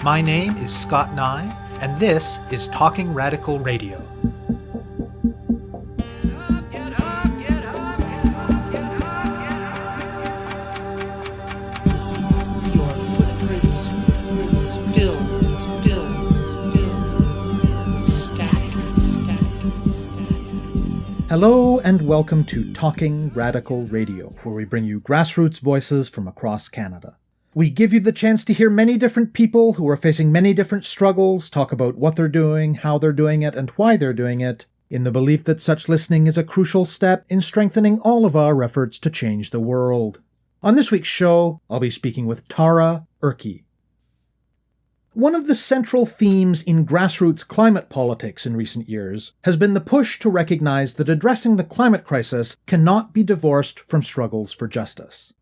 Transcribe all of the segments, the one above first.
My name is Scott Neigh, and this is Talking Radical Radio. Hello and welcome to Talking Radical Radio, where we bring you grassroots voices from across Canada. We give you the chance to hear many different people who are facing many different struggles, talk about what they're doing, how they're doing it, and why they're doing it, in the belief that such listening is a crucial step in strengthening all of our efforts to change the world. On this week's show, I'll be speaking with Tara Ehrcke. One of the central themes in grassroots climate politics in recent years has been the push to recognize that addressing the climate crisis cannot be divorced from struggles for justice.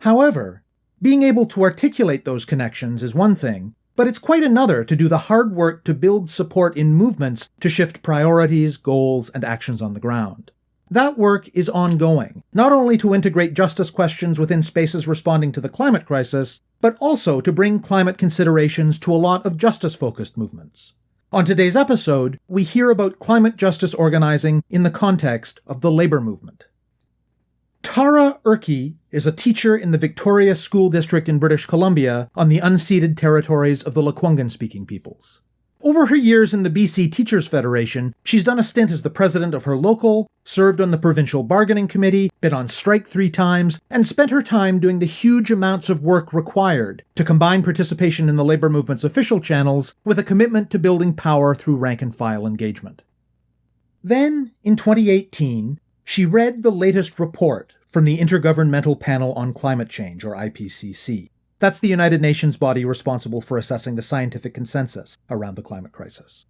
However, being able to articulate those connections is one thing, but it's quite another to do the hard work to build support in movements to shift priorities, goals, and actions on the ground. That work is ongoing, not only to integrate justice questions within spaces responding to the climate crisis, but also to bring climate considerations to a lot of justice-focused movements. On today's episode, we hear about climate justice organizing in the context of the labor movement. Tara Ehrcke is a teacher in the Victoria School District in British Columbia on the unceded territories of the Lekwungen-speaking peoples. Over her years in the BC Teachers Federation, she's done a stint as the president of her local, served on the provincial bargaining committee, been on strike 3 times, and spent her time doing the huge amounts of work required to combine participation in the labour movement's official channels with a commitment to building power through rank-and-file engagement. Then, in 2018, she read the latest report from the Intergovernmental Panel on Climate Change, or IPCC. That's the United Nations body responsible for assessing the scientific consensus around the climate crisis.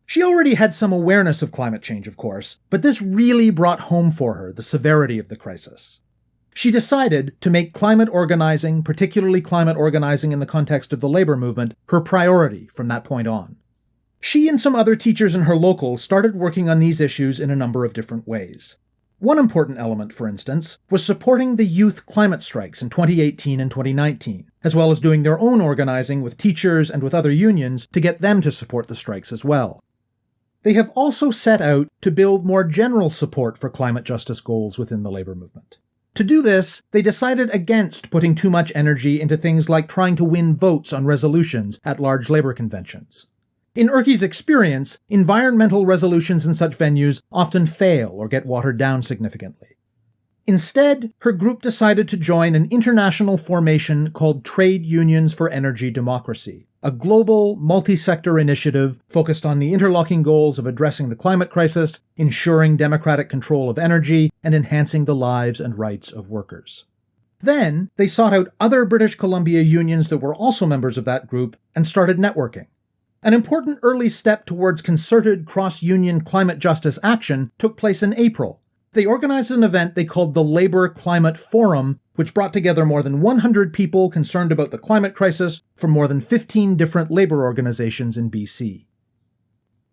She already had some awareness of climate change, of course, but this really brought home for her the severity of the crisis. She decided to make climate organizing, particularly climate organizing in the context of the labor movement, her priority from that point on. She and some other teachers in her local started working on these issues in a number of different ways. One important element, for instance, was supporting the youth climate strikes in 2018 and 2019, as well as doing their own organizing with teachers and with other unions to get them to support the strikes as well. They have also set out to build more general support for climate justice goals within the labor movement. To do this, they decided against putting too much energy into things like trying to win votes on resolutions at large labor conventions. In Ehrcke's experience, environmental resolutions in such venues often fail or get watered down significantly. Instead, her group decided to join an international formation called Trade Unions for Energy Democracy, a global, multi-sector initiative focused on the interlocking goals of addressing the climate crisis, ensuring democratic control of energy, and enhancing the lives and rights of workers. Then, they sought out other British Columbia unions that were also members of that group and started networking. An important early step towards concerted cross-union climate justice action took place in April. They organized an event they called the Labour Climate Forum, which brought together more than 100 people concerned about the climate crisis from more than 15 different labour organizations in BC.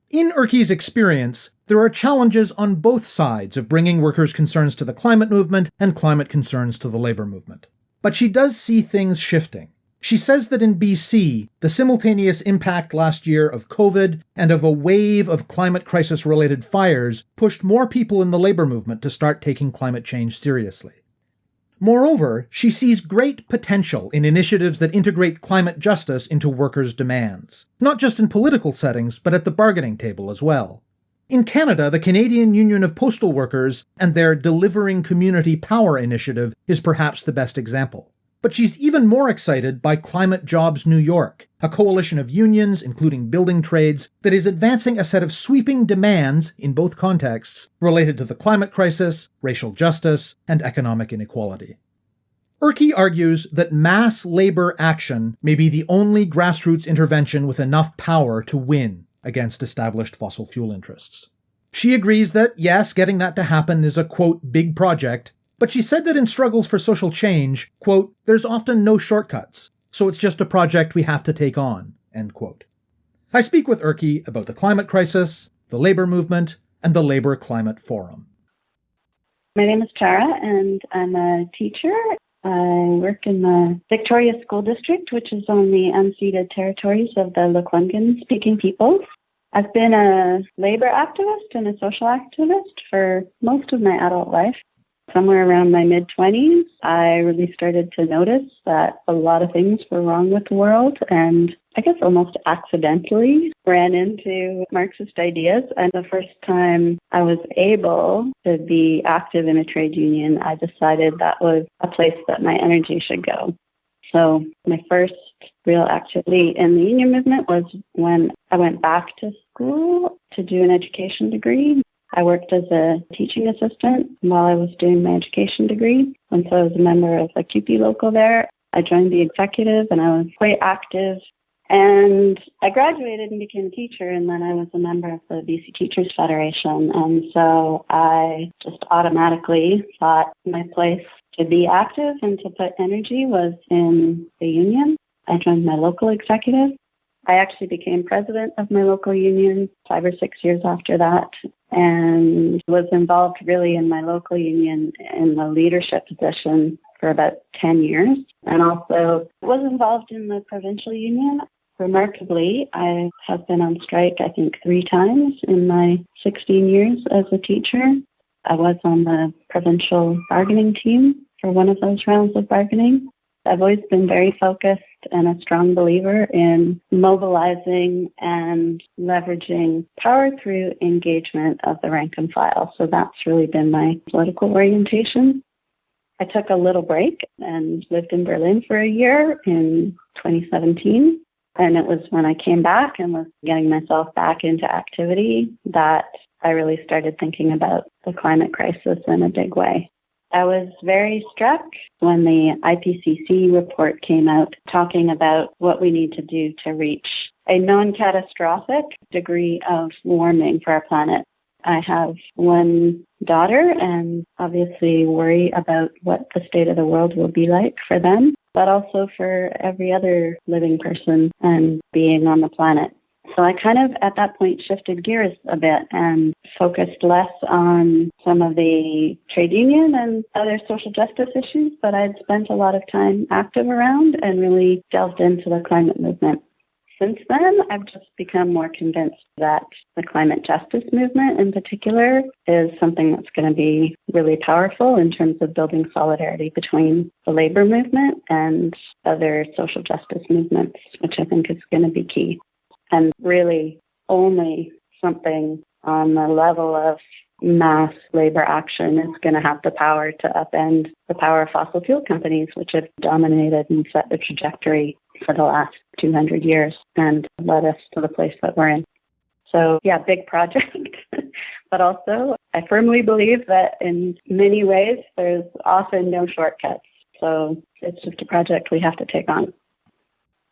In Ehrcke's experience, there are challenges on both sides of bringing workers' concerns to the climate movement and climate concerns to the labour movement. But she does see things shifting. She says that in BC, the simultaneous impact last year of COVID and of a wave of climate crisis-related fires pushed more people in the labor movement to start taking climate change seriously. Moreover, she sees great potential in initiatives that integrate climate justice into workers' demands, not just in political settings, but at the bargaining table as well. In Canada, the Canadian Union of Postal Workers and their Delivering Community Power initiative is perhaps the best example. But she's even more excited by Climate Jobs New York, a coalition of unions, including building trades, that is advancing a set of sweeping demands, in both contexts, related to the climate crisis, racial justice, and economic inequality. Ehrcke argues that mass labor action may be the only grassroots intervention with enough power to win against established fossil fuel interests. She agrees that, yes, getting that to happen is a, quote, big project, but she said that in struggles for social change, quote, there's often no shortcuts, so it's just a project we have to take on, end quote. I speak with Ehrcke about the climate crisis, the labor movement, and the Labour Climate Forum. My name is Tara, and I'm a teacher I work in the Victoria School District, which is on the unceded territories of the Lekwungen-speaking peoples. I've been a labor activist and a social activist for most of my adult life. Somewhere around my mid-20s, I really started to notice that a lot of things were wrong with the world, and I guess almost accidentally ran into Marxist ideas. And the first time I was able to be active in a trade union, I decided that was a place that my energy should go. So my first real activity in the union movement was when I went back to school to do an education degree. I worked as a teaching assistant while I was doing my education degree. And so I was a member of the CUPE local there. I joined the executive and I was quite active. And I graduated and became a teacher, and then I was a member of the BC Teachers Federation. And so I just automatically thought my place to be active and to put energy was in the union. I joined my local executive. I actually became president of my local union 5 or 6 years after that, and was involved really in my local union in the leadership position for about 10 years, and also was involved in the provincial union. Remarkably, I have been on strike, I think, 3 times in my 16 years as a teacher. I was on the provincial bargaining team for one of those rounds of bargaining. I've always been very focused and a strong believer in mobilizing and leveraging power through engagement of the rank and file. So that's really been my political orientation. I took a little break and lived in Berlin for a year in 2017. And it was when I came back and was getting myself back into activity that I really started thinking about the climate crisis in a big way. I was very struck when the IPCC report came out talking about what we need to do to reach a non-catastrophic degree of warming for our planet. I have one daughter and obviously worry about what the state of the world will be like for them, but also for every other living person and being on the planet. So I kind of, at that point, shifted gears a bit and focused less on some of the trade union and other social justice issues that I'd spent a lot of time active around and really delved into the climate movement. Since then, I've just become more convinced that the climate justice movement in particular is something that's going to be really powerful in terms of building solidarity between the labor movement and other social justice movements, which I think is going to be key. And really only something on the level of mass labor action is going to have the power to upend the power of fossil fuel companies, which have dominated and set the trajectory for the last 200 years and led us to the place that we're in. So, yeah, big project. But also, I firmly believe that in many ways, there's often no shortcuts. So it's just a project we have to take on.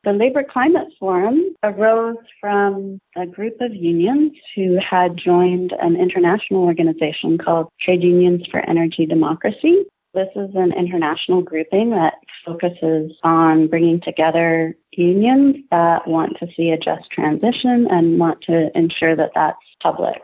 The Labour Climate Forum arose from a group of unions who had joined an international organization called Trade Unions for Energy Democracy. This is an international grouping that focuses on bringing together unions that want to see a just transition and want to ensure that that's public.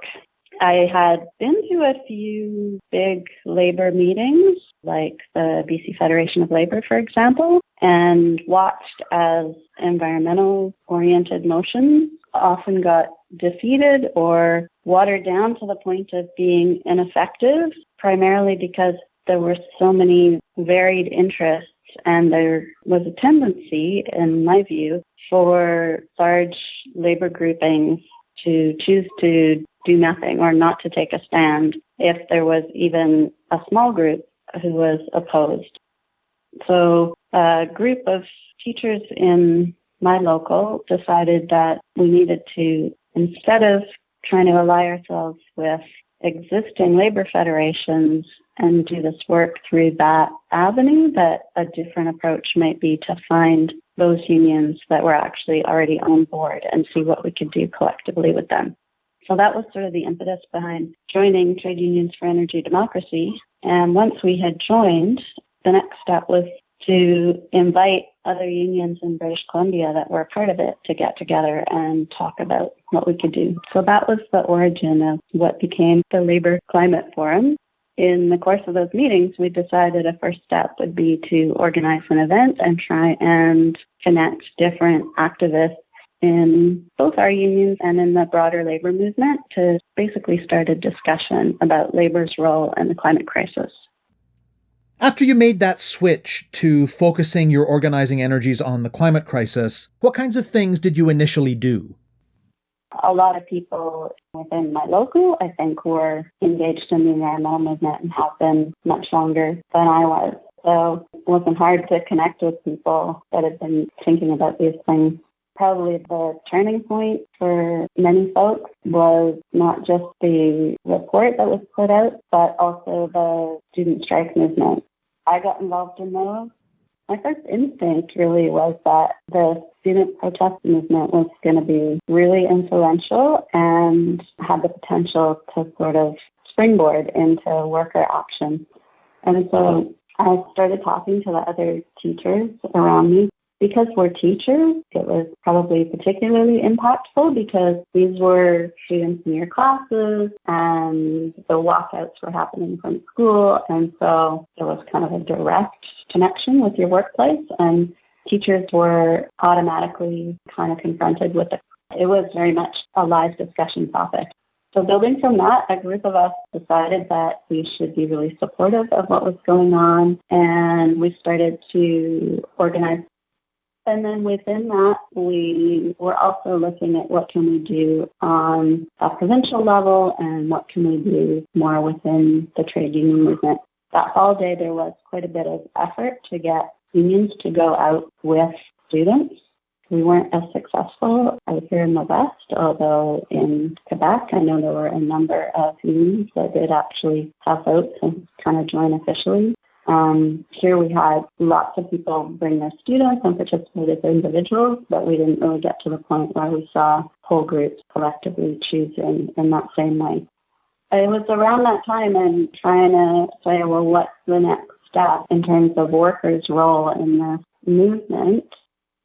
I had been to a few big labor meetings, like the BC Federation of Labor, for example, and watched as environmental-oriented motions often got defeated or watered down to the point of being ineffective, primarily because there were so many varied interests and there was a tendency, in my view, for large labor groupings to choose to do nothing or not to take a stand if there was even a small group who was opposed. So a group of teachers in my local decided that we needed to, instead of trying to ally ourselves with existing labor federations and do this work through that avenue, that a different approach might be to find those unions that were actually already on board and see what we could do collectively with them. So that was sort of the impetus behind joining Trade Unions for Energy Democracy. And once we had joined, the next step was to invite other unions in British Columbia that were a part of it to get together and talk about what we could do. So that was the origin of what became the Labour Climate Forum. in the course of those meetings, we decided a first step would be to organize an event and try and connect different activists in both our unions and in the broader labor movement to basically start a discussion about labor's role in the climate crisis. After you made that switch to focusing your organizing energies on the climate crisis, what kinds of things did you initially do? A lot of people within my local, I think, were engaged in the environmental movement and have been much longer than I was. So it wasn't hard to connect with people that had been thinking about these things. Probably the turning point for many folks was not just the report that was put out, but also the student strike movement. I got involved in those. My first instinct really was that the student protest movement was going to be really influential and had the potential to sort of springboard into worker action. And so I started talking to the other teachers around me. Because we're teachers, it was probably particularly impactful because these were students in your classes and the walkouts were happening from school. And so there was kind of a direct connection with your workplace, and teachers were automatically kind of confronted with it. It was very much a live discussion topic. So building from that, a group of us decided that we should be really supportive of what was going on, and we started to organize. And then within that, we were also looking at what can we do on a provincial level and what can we do more within the trade union movement. That fall day, there was quite a bit of effort to get unions to go out with students. We weren't as successful out here in the West, although in Quebec, I know there were a number of unions that did actually have votes and kind of join officially. Here we had lots of people bring their students and participate as individuals, but we didn't really get to the point where we saw whole groups collectively choosing in that same way. It was around that time and trying to say, well, what's the next step in terms of workers' role in the movement?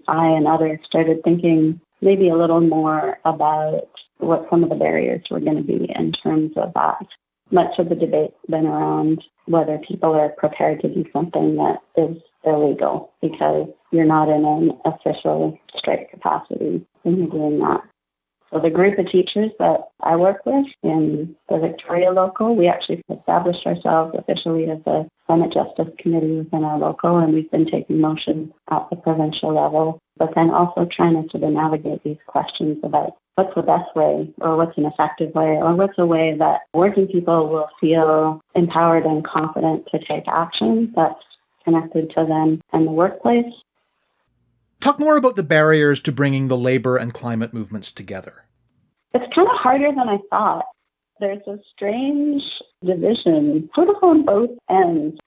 I and others started thinking maybe a little more about what some of the barriers were going to be in terms of that. Much of the debate's been around whether people are prepared to do something that is illegal because you're not in an official strike capacity when you're doing that. So the group of teachers that I work with in the Victoria local, we actually established ourselves officially as a Climate Justice Committee within our local, and we've been taking motions at the provincial level, but then also trying to sort of navigate these questions about what's the best way or what's an effective way or what's a way that working people will feel empowered and confident to take action that's connected to them and the workplace. Talk more about the barriers to bringing the labor and climate movements together. It's kind of harder than I thought. There's a strange division sort of on both ends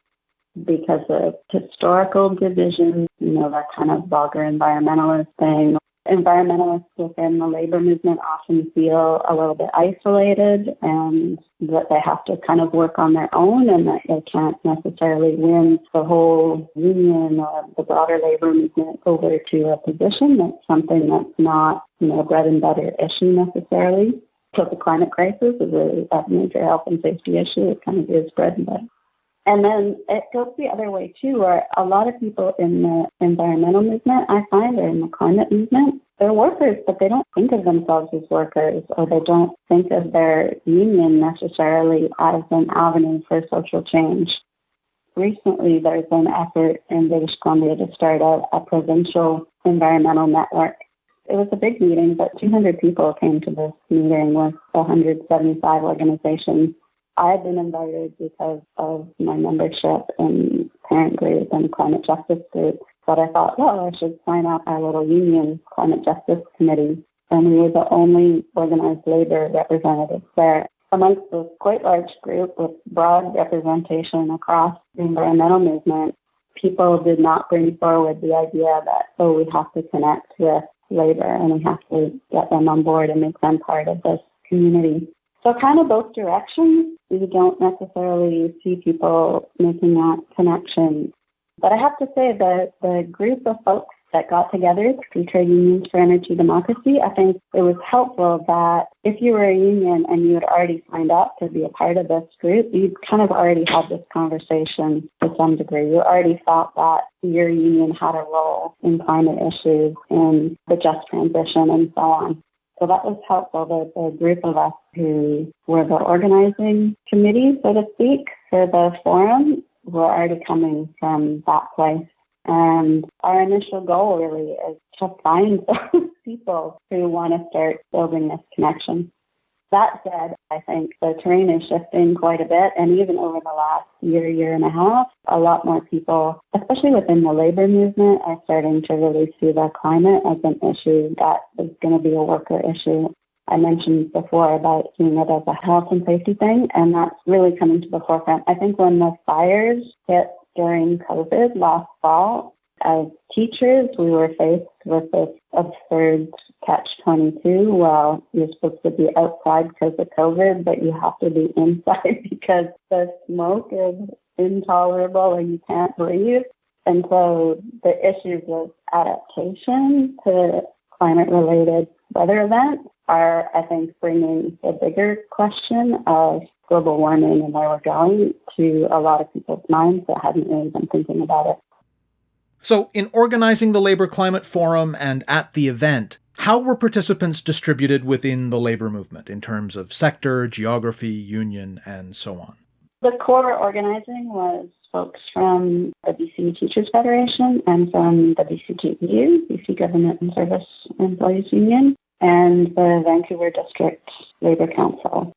because of historical division, that kind of vulgar environmentalist thing. Environmentalists within the labor movement often feel a little bit isolated and that they have to kind of work on their own and that they can't necessarily win the whole union or the broader labor movement over to a position. That's something that's not, a bread and butter issue necessarily. So the climate crisis is a major health and safety issue. It kind of is bread and butter. And then it goes the other way, too, where a lot of people in the environmental movement, I find, or in the climate movement, they're workers, but they don't think of themselves as workers, or they don't think of their union necessarily as an avenue for social change. Recently, there's an effort in British Columbia to start a provincial environmental network. It was a big meeting, but 200 people came to this meeting with 175 organizations. I had been invited because of my membership in Parent Group and Climate Justice Group, but I thought, I should sign up our little union Climate Justice Committee, and we were the only organized labor representatives there. Amongst this quite large group with broad representation across the environmental movement, people did not bring forward the idea that, we have to connect with labor and we have to get them on board and make them part of this community. So kind of both directions. We don't necessarily see people making that connection. But I have to say that the group of folks that got together, Free Trade Unions for Energy Democracy. I think it was helpful that if you were a union and you had already signed up to be a part of this group, you'd kind of already had this conversation to some degree. You already felt that your union had a role in climate issues, in the just transition, and so on. So that was helpful that the group of us who were the organizing committee, so to speak, for the forum were already coming from that place. And our initial goal really is to find those people who want to start building this connection. That said, I think the terrain is shifting quite a bit, and even over the last year and a half, a lot more people, especially within the labor movement, are starting to really see the climate as an issue that is going to be a worker issue. I mentioned before about seeing it as a health and safety thing, and that's really coming to the forefront. I think when the fires hit during COVID last fall, as teachers, we were faced with this absurd catch-22. Well, you're supposed to be outside because of COVID, but you have to be inside because the smoke is intolerable and you can't breathe. And so the issues of adaptation to climate-related weather events are, I think, bringing the bigger question of global warming and where we're going to a lot of people's minds that hadn't really been thinking about it. So, in organizing the Labor Climate Forum and at the event, how were participants distributed within the labor movement in terms of sector, geography, union, and so on? The core organizing was folks from the BC Teachers Federation and from the BCGEU, BC Government and Service Employees Union, and the Vancouver District Labor Council.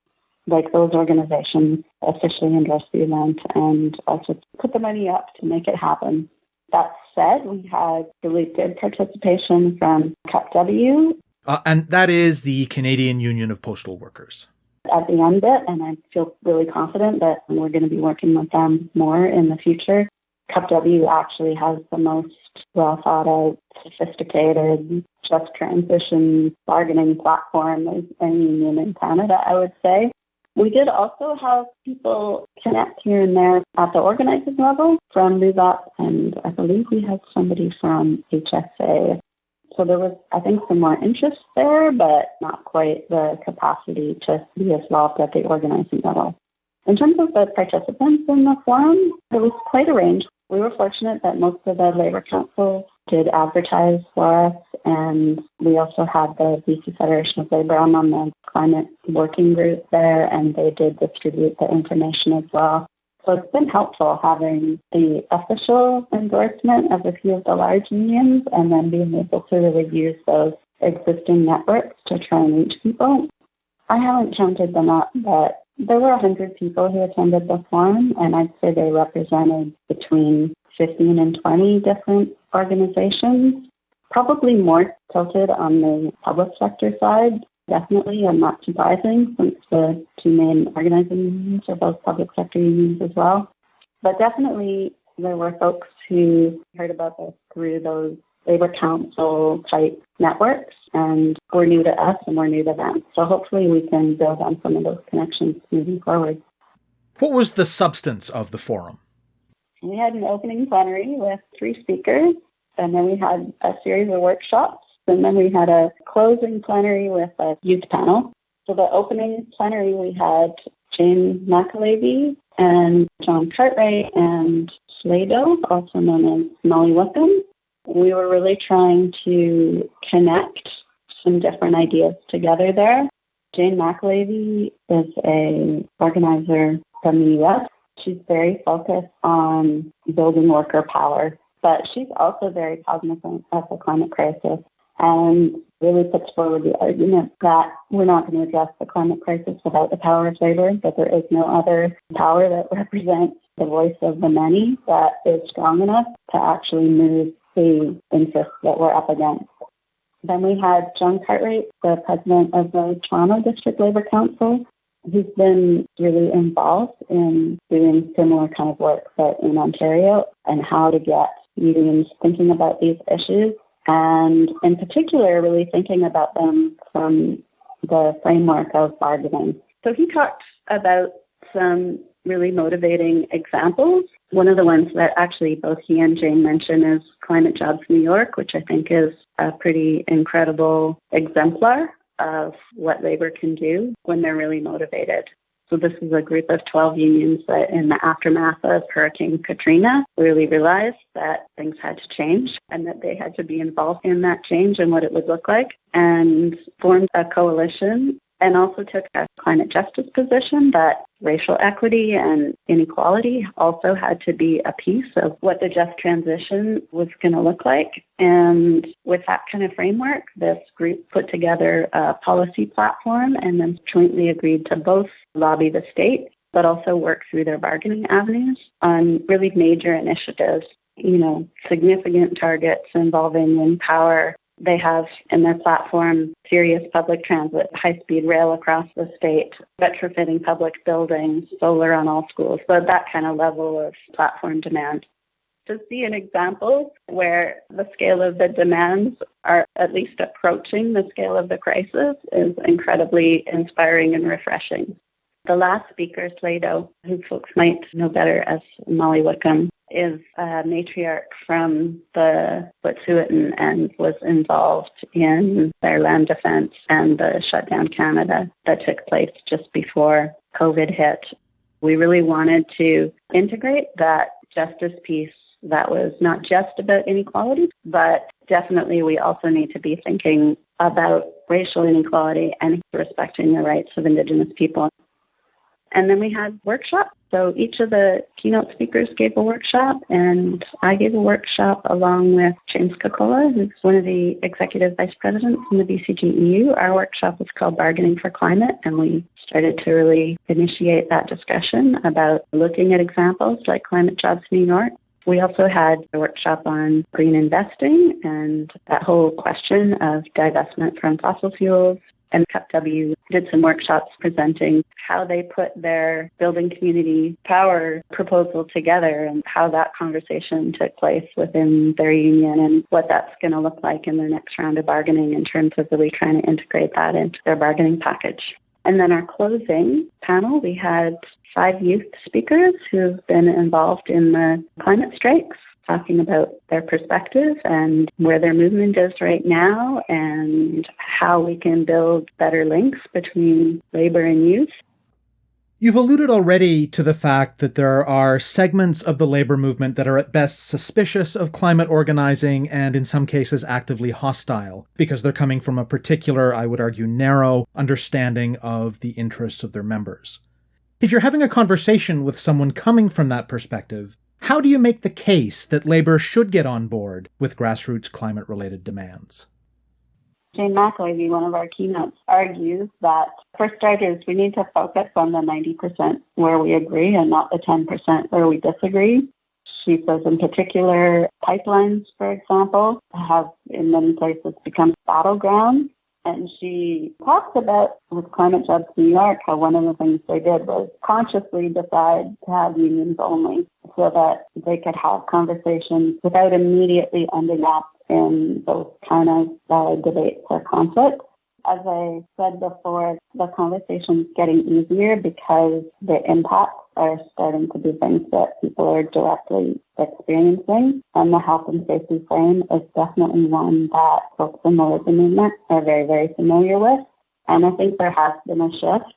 Like, those organizations officially endorsed the event and also put the money up to make it happen. That said, we had really good participation from CUPW. And that is the Canadian Union of Postal Workers. At the end bit, and I feel really confident that we're going to be working with them more in the future. CUPW actually has the most well thought out, sophisticated, just transition bargaining platform of any union in Canada, I would say. We did also have people connect here and there at the organizing level from Move Up, and I believe we had somebody from HSA. So there was, I think, some more interest there, but not quite the capacity to be involved at the organizing level. In terms of the participants in the forum, there was quite a range. We were fortunate that most of the Labour Council did advertise for us, and we also had the BC Federation of Labour. I'm on the climate working group there, and they did distribute the information as well. So it's been helpful having the official endorsement of a few of the large unions and then being able to really use those existing networks to try and reach people. I haven't counted them up, but there were 100 people who attended the forum, and I'd say they represented between 15 and 20 different organizations, probably more tilted on the public sector side, definitely, and not surprising since the two main organizing unions are both public sector unions as well. But definitely there were folks who heard about this through those Labour Council type networks and were new to us and we're new to them. So hopefully we can build on some of those connections moving forward. What was the substance of the forum? We had an opening plenary with 3 speakers, and then we had a series of workshops, and then we had a closing plenary with a youth panel. So the opening plenary, we had Jane McAlevey and John Cartwright and Slado, also known as Molly Wickham. We were really trying to connect some different ideas together there. Jane McAlevey is an organizer from the U.S. She's very focused on building worker power, but she's also very cognizant of the climate crisis and really puts forward the argument that we're not going to address the climate crisis without the power of labor, that there is no other power that represents the voice of the many that is strong enough to actually move the interests that we're up against. Then we had John Cartwright, the president of the Toronto District Labour Council, who's been really involved in doing similar kind of work but in Ontario and how to get unions thinking about these issues, and in particular really thinking about them from the framework of bargaining. So he talked about some really motivating examples. One of the ones that actually both he and Jane mention is Climate Jobs New York, which I think is a pretty incredible exemplar of what labor can do when they're really motivated. So this is a group of 12 unions that in the aftermath of Hurricane Katrina really realized that things had to change and that they had to be involved in that change and what it would look like, and formed a coalition and also took a climate justice position that racial equity and inequality also had to be a piece of what the just transition was going to look like. And with that kind of framework, this group put together a policy platform and then jointly agreed to both lobby the state, but also work through their bargaining avenues on really major initiatives, significant targets involving wind power. They have in their platform serious public transit, high-speed rail across the state, retrofitting public buildings, solar on all schools. So that kind of level of platform demand. To see an example where the scale of the demands are at least approaching the scale of the crisis is incredibly inspiring and refreshing. The last speaker, Slado, who folks might know better as Molly Wickham, is a matriarch from the Wet'suwet'en and was involved in their land defense and the shutdown Canada that took place just before COVID hit. We really wanted to integrate that justice piece that was not just about inequality, but definitely we also need to be thinking about racial inequality and respecting the rights of Indigenous people. And then we had workshops. So each of the keynote speakers gave a workshop, and I gave a workshop along with James Kokola, who's one of the executive vice presidents in the BCGEU. Our workshop was called Bargaining for Climate, and we started to really initiate that discussion about looking at examples like Climate Jobs New York. We also had a workshop on green investing and that whole question of divestment from fossil fuels. And CUPW did some workshops presenting how they put their building community power proposal together and how that conversation took place within their union and what that's going to look like in their next round of bargaining in terms of really trying to integrate that into their bargaining package. And then our closing panel, we had 5 youth speakers who've been involved in the climate strikes, talking about their perspective and where their movement is right now and how we can build better links between labor and youth. You've alluded already to the fact that there are segments of the labor movement that are at best suspicious of climate organizing and in some cases actively hostile because they're coming from a particular, I would argue, narrow understanding of the interests of their members. If you're having a conversation with someone coming from that perspective, how do you make the case that labor should get on board with grassroots climate-related demands? Jane McAlevey, one of our keynotes, argues that, for starters, we need to focus on the 90% where we agree and not the 10% where we disagree. She says, in particular, pipelines, for example, have in many places become battlegrounds. And she talks about, with Climate Jobs New York, how one of the things they did was consciously decide to have unions only so that they could have conversations without immediately ending up in those kind of debates or conflicts. As I said before, the conversation's getting easier because the impacts are starting to be things that people are directly experiencing. And the health and safety frame is definitely one that folks in the labor movement are very, very familiar with. And I think there has been a shift.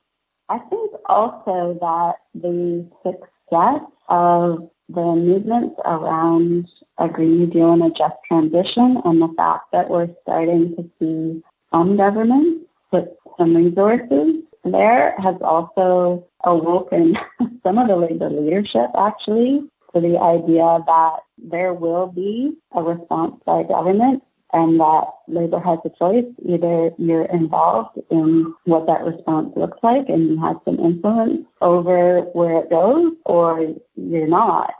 I think also that the success of the movements around a Green New Deal and a just transition and the fact that we're starting to see some governments put some resources there has also awoken some of the labor leadership, actually, to the idea that there will be a response by government and that labor has a choice. Either you're involved in what that response looks like and you have some influence over where it goes, or you're not.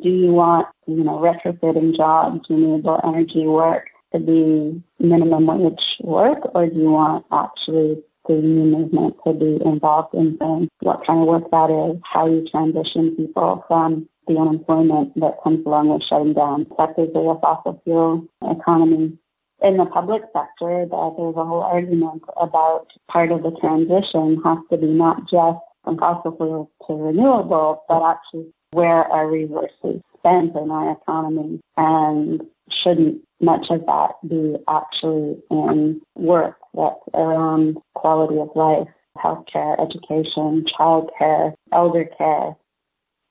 Do you want, retrofitting jobs, renewable energy work to be minimum wage work, or do you want actually the union movement to be involved in saying what kind of work that is, how you transition people from the unemployment that comes along with shutting down sectors of the fossil fuel economy? In the public sector, there's a whole argument about part of the transition has to be not just from fossil fuels to renewable, but actually where our resources spent in our economy, and shouldn't much of that be actually in work that's around quality of life, healthcare, education, childcare, elder care.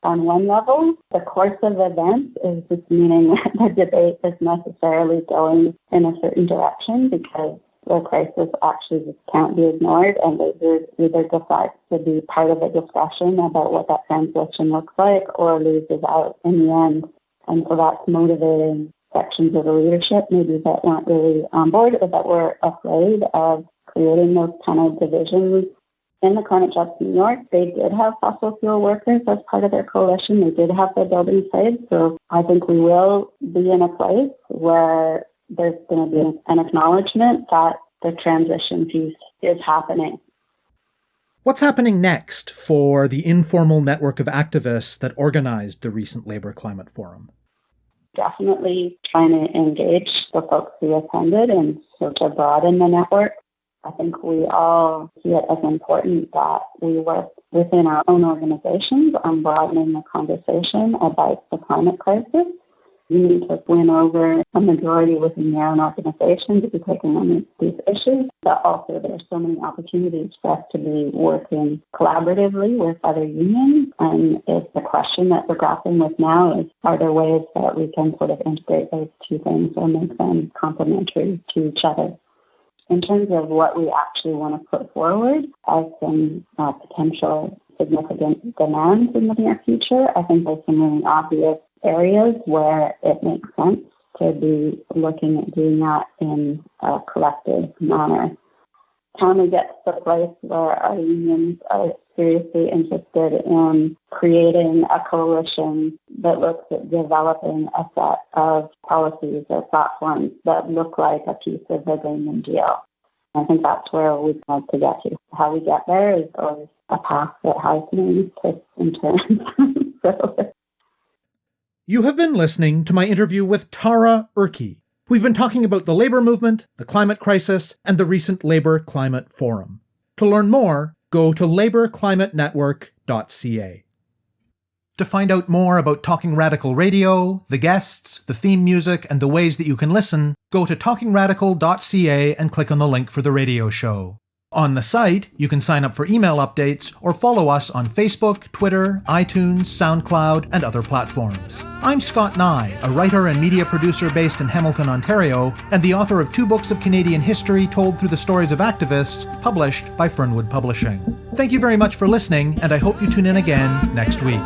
On one level, the course of events is just meaning that the debate is necessarily going in a certain direction, because the crisis actually just can't be ignored, and it either decides to be part of a discussion about what that transition looks like or loses out in the end. And so that's motivating sections of the leadership, maybe that weren't really on board or that were afraid of creating those kind of divisions. In the climate justice in New York, they did have fossil fuel workers as part of their coalition. They did have their building sites. So I think we will be in a place where there's going to be an acknowledgement that the transition piece is happening. What's happening next for the informal network of activists that organized the recent Labour Climate Forum? Definitely trying to engage the folks who attended and so to broaden the network. I think we all see it as important that we work within our own organizations on broadening the conversation about the climate crisis. You need to win over a majority within your own organization to be taking on these issues, but also there are so many opportunities for us to be working collaboratively with other unions. And it's the question that we're grappling with now is, are there ways that we can sort of integrate those two things or make them complementary to each other? In terms of what we actually want to put forward as some potential significant demands in the near future, I think there's some really obvious areas where it makes sense to be looking at doing that in a collective manner. Can we get to the place where our unions are seriously interested in creating a coalition that looks at developing a set of policies or platforms that look like a piece of the Green New Deal? I think that's where we'd like to get to. How we get there is always a path that has many twists and turns. You have been listening to my interview with Tara Ehrcke. We've been talking about the labour movement, the climate crisis, and the recent Labour Climate Forum. To learn more, go to labourclimatenetwork.ca. To find out more about Talking Radical Radio, the guests, the theme music, and the ways that you can listen, go to talkingradical.ca and click on the link for the radio show. On the site, you can sign up for email updates or follow us on Facebook, Twitter, iTunes, SoundCloud, and other platforms. I'm Scott Neigh, a writer and media producer based in Hamilton, Ontario, and the author of 2 books of Canadian history told through the stories of activists, published by Fernwood Publishing. Thank you very much for listening, and I hope you tune in again next week.